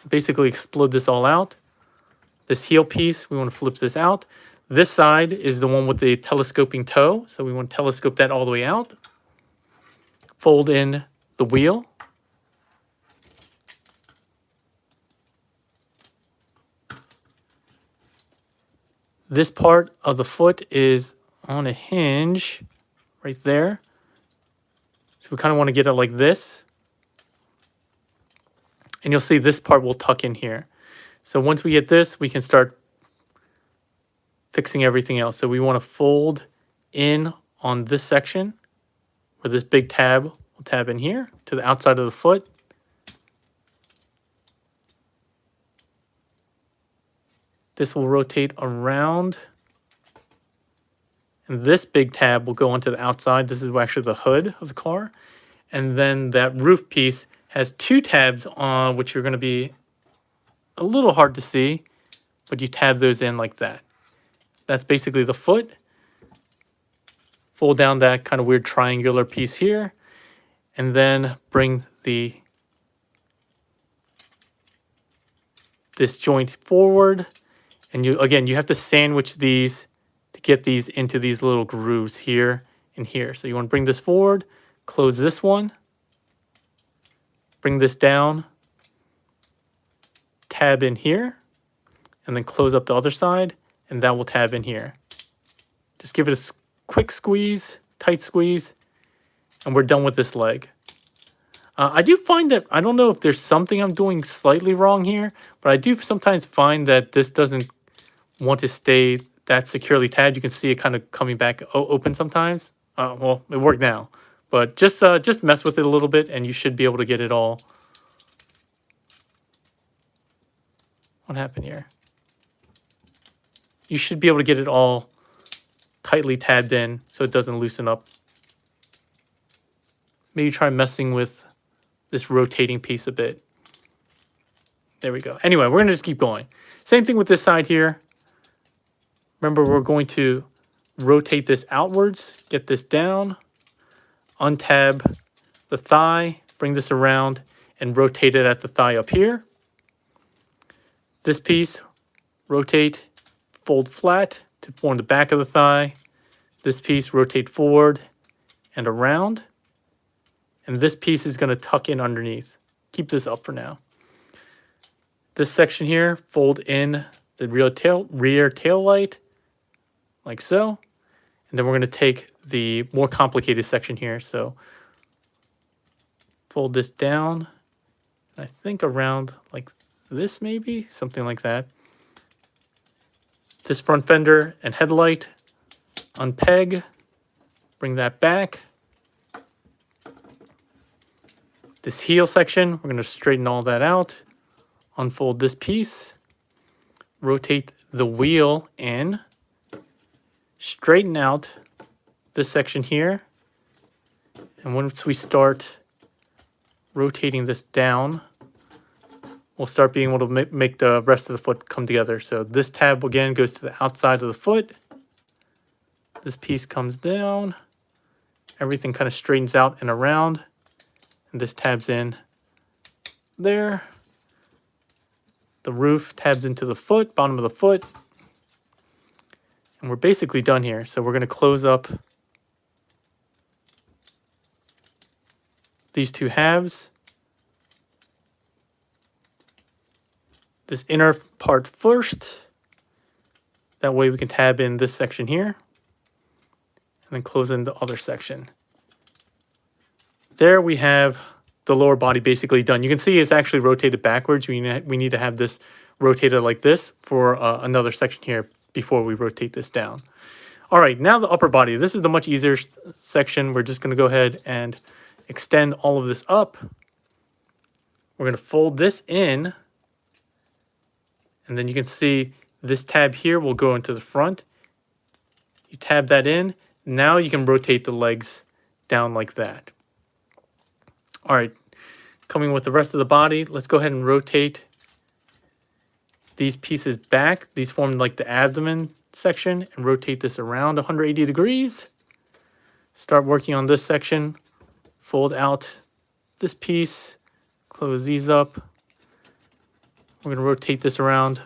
basically explode this all out. This heel piece, we want to flip this out. This side is the one with the telescoping toe, so we want to telescope that all the way out. Fold in the wheel. This part of the foot is on a hinge right there. So we kind of want to get it like this. And you'll see this part will tuck in here. So once we get this, we can start fixing everything else. So we want to fold in on this section where this big tab will tab in here to the outside of the foot. This will rotate around. And this big tab will go onto the outside. This is actually the hood of the car. And then that roof piece has two tabs on, which are going to be a little hard to see, but you tab those in like that. That's basically the foot. Fold down that kind of weird triangular piece here, and then bring this joint forward. And you have to sandwich these to get these into these little grooves here and here. So you want to bring this forward, close this one, bring this down, tab in here, and then close up the other side, and that will tab in here. Just give it a quick squeeze, tight squeeze, and we're done with this leg. I do find that, I don't know if there's something I'm doing slightly wrong here, but I do sometimes find that this doesn't want to stay that securely tabbed. You can see it kind of coming back open sometimes. Well, it worked now, but just mess with it a little bit, and you should be able to get it all. What happened here? You should be able to get it all tightly tabbed in so it doesn't loosen up. Maybe try messing with this rotating piece a bit. There we go. Anyway, we're going to just keep going. Same thing with this side here. Remember, we're going to rotate this outwards, get this down, untab the thigh, bring this around, and rotate it at the thigh up here. This piece, rotate, fold flat to form the back of the thigh. This piece, rotate forward and around. and this piece is going to tuck in underneath. Keep this up for now. This section here, fold in the rear tail light, like so. And then we're going to take the more complicated section here. So fold this down, I think around like this maybe, something like that. This front fender and headlight, unpeg, bring that back. This heel section, we're going to straighten all that out. Unfold this piece, rotate the wheel in, straighten out this section here. And once we start rotating this down, we'll start being able to make the rest of the foot come together. So this tab again goes to the outside of the foot. This piece comes down. Everything kind of straightens out and around. And this tabs in there. The roof tabs into the foot, bottom of the foot. And we're basically done here. So we're going to close up these two halves. This inner part first. That way we can tab in this section here. And then close in the other section. There we have the lower body basically done. You can see it's actually rotated backwards. We need to have this rotated like this for another section here before we rotate this down. All right, now the upper body. This is the much easier section. We're just going to go ahead and extend all of this up. We're going to fold this in. And then you can see this tab here will go into the front. You tab that in. Now you can rotate the legs down like that. All right, coming with the rest of the body, let's go ahead and rotate these pieces back. These form like the abdomen section, and rotate this around 180 degrees. Start working on this section. Fold out this piece, close these up. We're going to rotate this around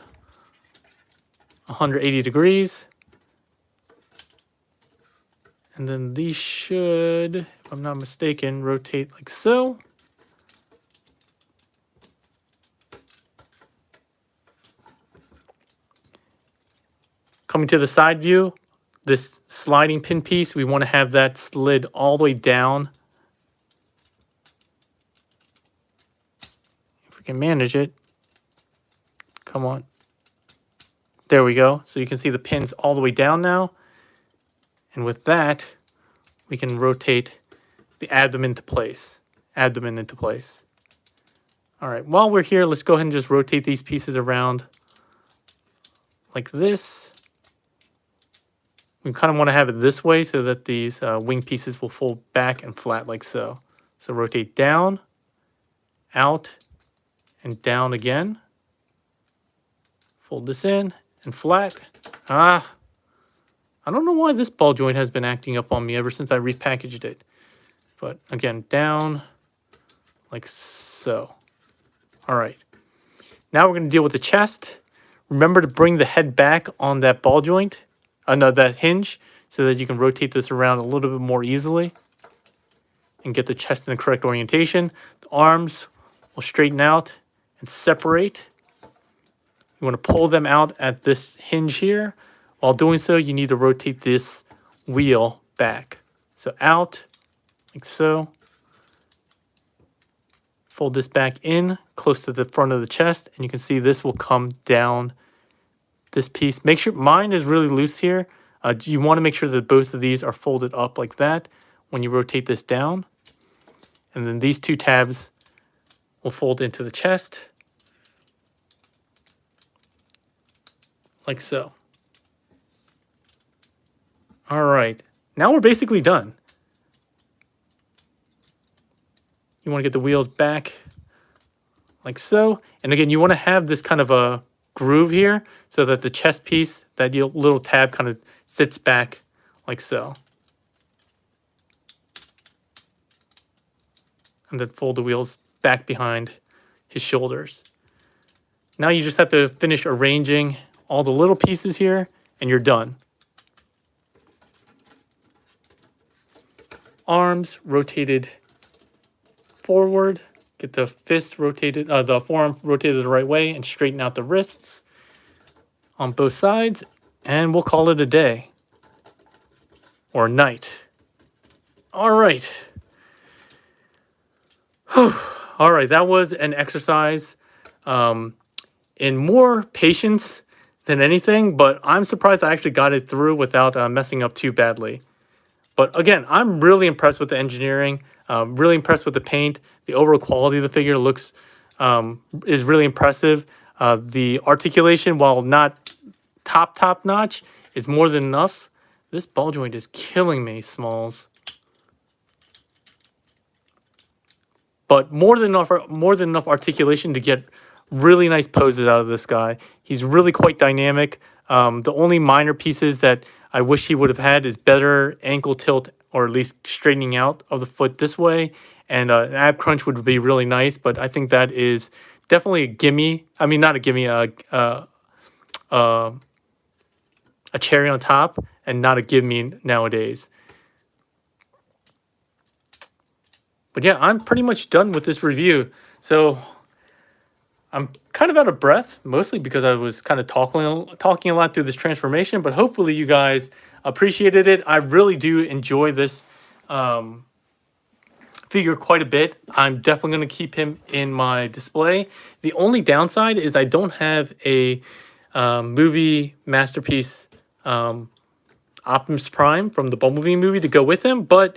180 degrees. And then these should, if I'm not mistaken, rotate like so. Coming to the side view, this sliding pin piece, we want to have that slid all the way down. If we can manage it. Come on. There we go. So you can see the pins all the way down now. And with that, we can rotate the abdomen into place. Abdomen into place. All right, while we're here, let's go ahead and just rotate these pieces around like this. We kind of want to have it this way so that these wing pieces will fold back and flat like so. So rotate down, out, and down again. Fold this in and flat. I don't know why this ball joint has been acting up on me ever since I repackaged it. But again, down like so. All right. Now we're going to deal with the chest. Remember to bring the head back on that ball joint, no, that hinge, so that you can rotate this around a little bit more easily and get the chest in the correct orientation. The arms will straighten out and separate. You want to pull them out at this hinge here. While doing so, you need to rotate this wheel back. So out, like so. Fold this back in, close to the front of the chest, and you can see this will come down this piece. Make sure, mine is really loose here. You want to make sure that both of these are folded up like that when you rotate this down. And then these two tabs will fold into the chest. Like so. All right, now we're basically done. You want to get the wheels back like so. And again, you want to have this kind of a groove here so that the chest piece, that little tab kind of sits back like so. And then fold the wheels back behind his shoulders. Now you just have to finish arranging all the little pieces here and you're done. Arms rotated forward, get the fist rotated, the forearm rotated the right way, and straighten out the wrists on both sides, and we'll call it a day or a night. All right. All right, that was an exercise in more patience than anything, but I'm surprised I actually got it through without messing up too badly. But again, I'm really impressed with the engineering, really impressed with the paint. The overall quality of the figure looks is really impressive. The articulation, while not top notch, is more than enough. This ball joint is killing me, Smalls. But more than enough articulation to get really nice poses out of this guy. He's really quite dynamic. The only minor pieces that I wish he would have had is better ankle tilt, or at least straightening out of the foot this way. And an ab crunch would be really nice, but I think that is definitely a gimme. I mean, not a gimme, a cherry on top, and not a gimme nowadays. But yeah, I'm pretty much done with this review. So I'm kind of out of breath, mostly because I was kind of talking a lot through this transformation, but hopefully you guys appreciated it. I really do enjoy this figure quite a bit. I'm definitely going to keep him in my display. The only downside is I don't have a movie masterpiece Optimus Prime from the Bumblebee movie to go with him, but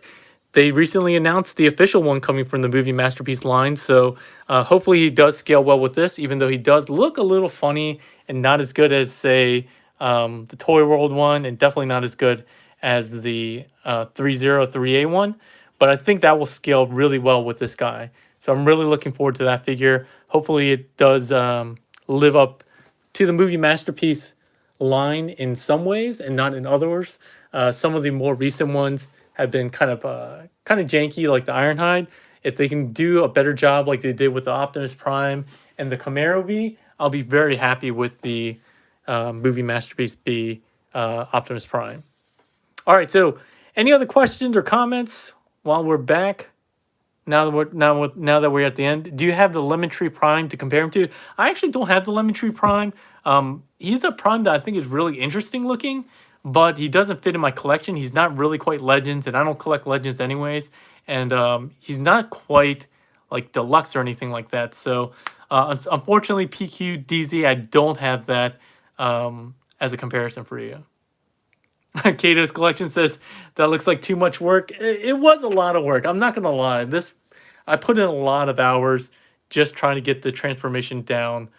they recently announced the official one coming from the movie masterpiece line, so hopefully he does scale well with this, even though he does look a little funny and not as good as, say, the Toy World one, and definitely not as good as the 303A one. But I think that will scale really well with this guy. So I'm really looking forward to that figure. Hopefully it does live up to the movie masterpiece line in some ways and not in others. Some of the more recent ones have been kind of janky, like the Ironhide. If they can do a better job like they did with the Optimus Prime and the Camaro B, I'll be very happy with the movie masterpiece B Optimus Prime. All right, so any other questions or comments while we're back? Now that we're at the end, do you have the Lemon Tree Prime to compare him to? I actually don't have the Lemon Tree Prime. He's a Prime that I think is really interesting looking, but he doesn't fit in my collection. He's not really quite Legends, and I don't collect Legends anyways. And he's not quite like deluxe or anything like that. So unfortunately, PQDZ, I don't have that as a comparison for you. Kato's collection says that looks like too much work. It was a lot of work. I'm not gonna lie. I put in a lot of hours just trying to get the transformation down.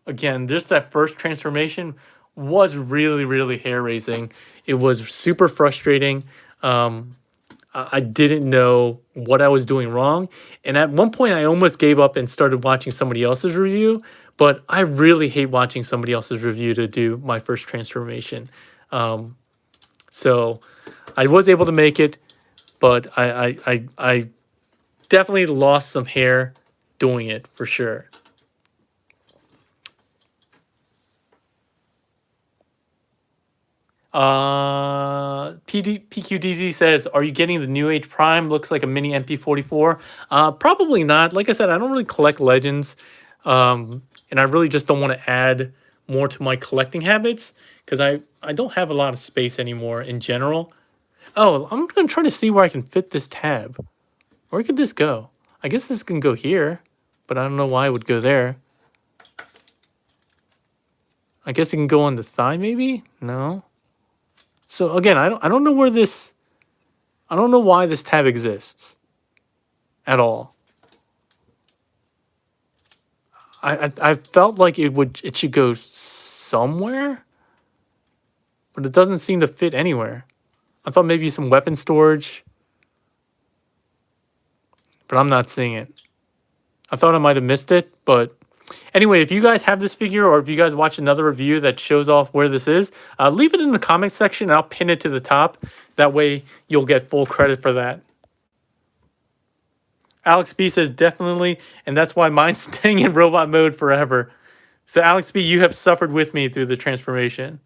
Again, just that first transformation was really, really hair raising. It was super frustrating. I didn't know what I was doing wrong, and at one point I almost gave up and started watching somebody else's review. But I really hate watching somebody else's review to do my first transformation. So I was able to make it, but I definitely lost some hair doing it for sure. PQDZ says, are you getting the New Age Prime? Looks like a mini MP44. Probably not. Like I said, I don't really collect Legends. And I really just don't want to add more to my collecting habits because I don't have a lot of space anymore in general. Oh, I'm going to try to see where I can fit this tab. Where could this go? I guess this can go here, but I don't know why it would go there. I guess it can go on the thigh maybe? No. So again, I don't know where this, I don't know why this tab exists at all. I felt like it should go somewhere, but it doesn't seem to fit anywhere. I thought maybe some weapon storage, but I'm not seeing it. I thought I might have missed it, but anyway, if you guys have this figure or if you guys watch another review that shows off where this is, leave it in the comment section and I'll pin it to the top. That way you'll get full credit for that. Alex B says definitely, and that's why mine's staying in robot mode forever. So Alex B, you have suffered with me through the transformation.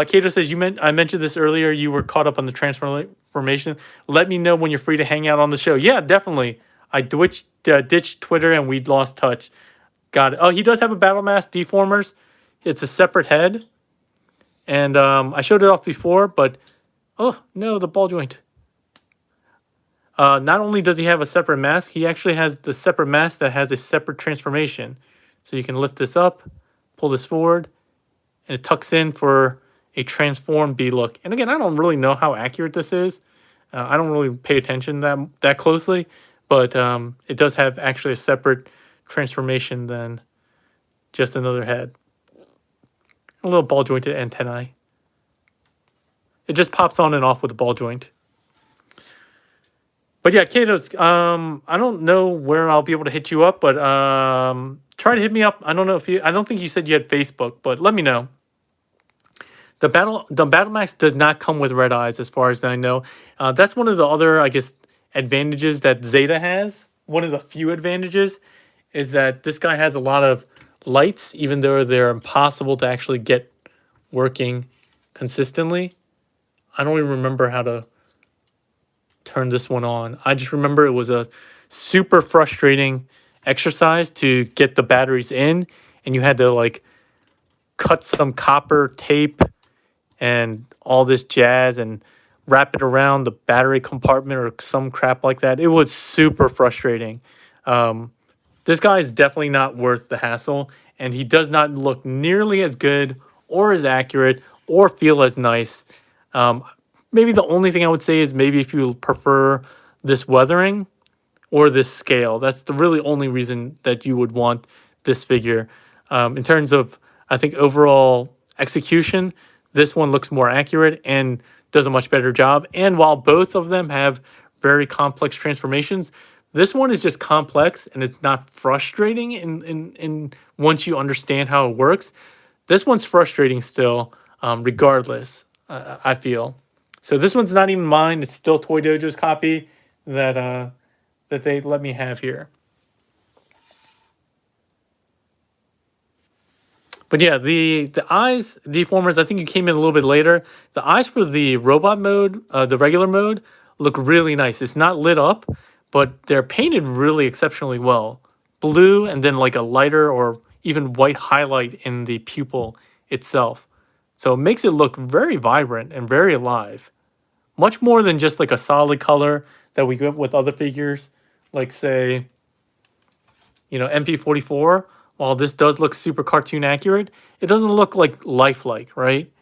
Kato says, I mentioned this earlier. You were caught up on the transformation. Let me know when you're free to hang out on the show. Yeah, definitely. I ditched Twitter and we lost touch. Got it. Oh, he does have a Battle Mass Deformers. It's a separate head. And I showed it off before, but... Oh, no, the ball joint. Not only does he have a separate mask, he actually has the separate mask that has a separate transformation. So you can lift this up, pull this forward, and it tucks in for a transformed B look. And again, I don't really know how accurate this is. I don't really pay attention that closely, but it does have actually a separate transformation than just another head. A little ball jointed antennae. It just pops on and off with the ball joint. But yeah, Kato's, I don't know where I'll be able to hit you up, but try to hit me up. I don't know if I don't think you said you had Facebook, but let me know. The Battle Max does not come with red eyes, as far as I know. That's one of the other, I guess, advantages that Zeta has. One of the few advantages is that this guy has a lot of lights, even though they're impossible to actually get working consistently. I don't even remember how to turn this one on. I just remember it was a super frustrating exercise to get the batteries in, and you had to like cut some copper tape and all this jazz and wrap it around the battery compartment or some crap like that. It was super frustrating. This guy is definitely not worth the hassle, and he does not look nearly as good or as accurate or feel as nice. Maybe the only thing I would say is maybe if you prefer this weathering or this scale, that's the really only reason that you would want this figure. In terms of, I think, overall execution, this one looks more accurate and does a much better job. And while both of them have very complex transformations, this one is just complex and it's not frustrating in once you understand how it works. This one's frustrating still, regardless, I feel. So this one's not even mine. It's still Toy Dojo's copy that they let me have here. But yeah, the eyes deformers, I think you came in a little bit later. The eyes for the robot mode, the regular mode, look really nice. It's not lit up, but they're painted really exceptionally well. Blue and then like a lighter or even white highlight in the pupil itself. So it makes it look very vibrant and very alive. Much more than just like a solid color that we get with other figures, like say, you know, MP44. While this does look super cartoon accurate, it doesn't look like lifelike, right?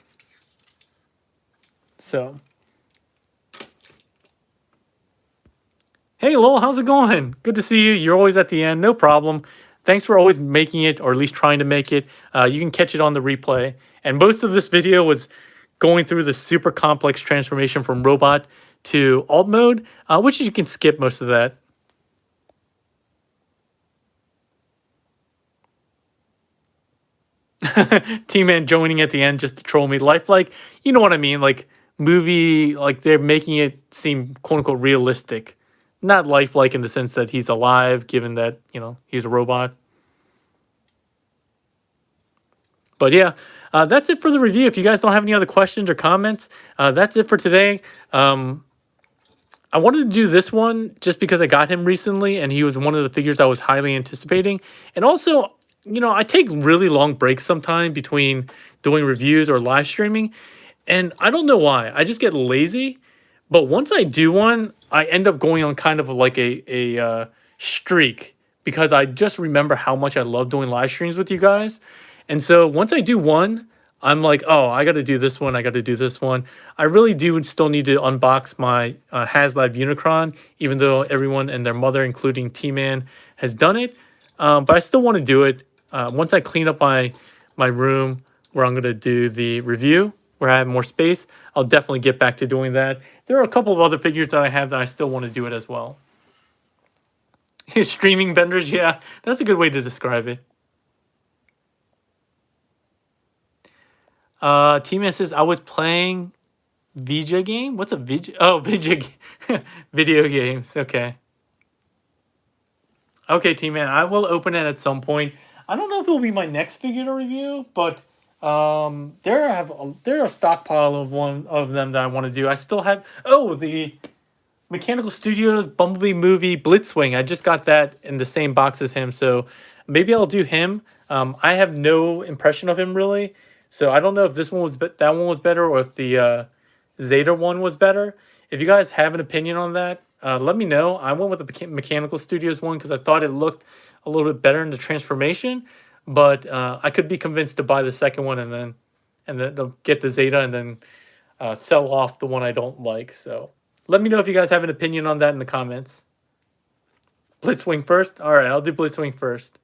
So, hey Lowell, how's it going? Good to see you. You're always at the end, no problem. Thanks for always making it, or at least trying to make it. You can catch it on the replay. And most of this video was going through the super complex transformation from robot to alt mode, which you can skip most of that. T-Man joining at the end just to troll me. Lifelike, you know what I mean? Like movie, like they're making it seem quote unquote realistic. Not lifelike in the sense that he's alive, given that, you know, he's a robot. But yeah, that's it for the review. If you guys don't have any other questions or comments, that's it for today. I wanted to do this one just because I got him recently, and he was one of the figures I was highly anticipating. And also, you know, I take really long breaks sometime between doing reviews or live streaming, and I don't know why. I just get lazy. But once I do one, I end up going on kind of like a streak because I just remember how much I love doing live streams with you guys. And so once I do one, I'm like, oh, I got to do this one. I got to do this one. I really do still need to unbox my HasLab Unicron, even though everyone and their mother, including T-Man, has done it. But I still want to do it. Once I clean up my room where I'm going to do the review, where I have more space, I'll definitely get back to doing that. There are a couple of other figures that I have that I still want to do it as well. Streaming benders, yeah, that's a good way to describe it. T-Man says, I was playing Vija game? What's a Vija? Oh, Vija video games. Okay. Okay, T-Man, I will open it at some point. I don't know if it will be my next figure to review, but There are a stockpile of one of them that I want to do. I still have the Mechanical Studios Bumblebee movie Blitzwing. I just got that in the same box as him, so maybe I'll do him. I have no impression of him really, so I don't know if this one was that one was better or if the Zeta one was better. If you guys have an opinion on that, let me know. I went with the Mechanical Studios one because I thought it looked a little bit better in the transformation, but I could be convinced to buy the second one and then they'll get the Zeta and then sell off the one I don't like. So let me know if you guys have an opinion on that in the comments. Blitzwing first? All right, I'll do Blitzwing first.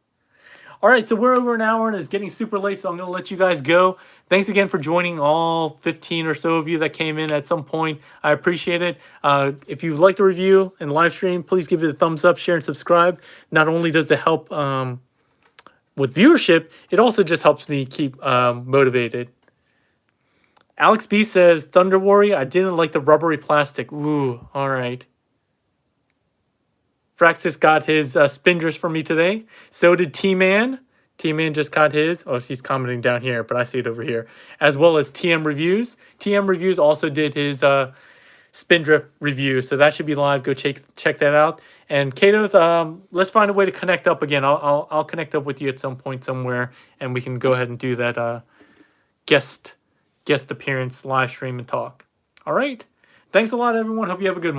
All right, so we're over an hour and it's getting super late, so I'm going to let you guys go. Thanks again for joining all 15 or so of you that came in at some point. I appreciate it. If you liked the review and live stream, please give it a thumbs up, share, and subscribe. Not only does it help with viewership, it also just helps me keep motivated. Alex B says, Thunder Warrior, I didn't like the rubbery plastic. Ooh, all right. Fraxis got his Spindrift for me today. So did T-Man. T-Man just got his. Oh, he's commenting down here, but I see it over here. As well as TM Reviews. TM Reviews also did his Spindrift review, so that should be live. Go check that out. And Kato's, let's find a way to connect up again. I'll connect up with you at some point somewhere, and we can go ahead and do that guest appearance, live stream, and talk. All right. Thanks a lot, everyone. Hope you have a good one.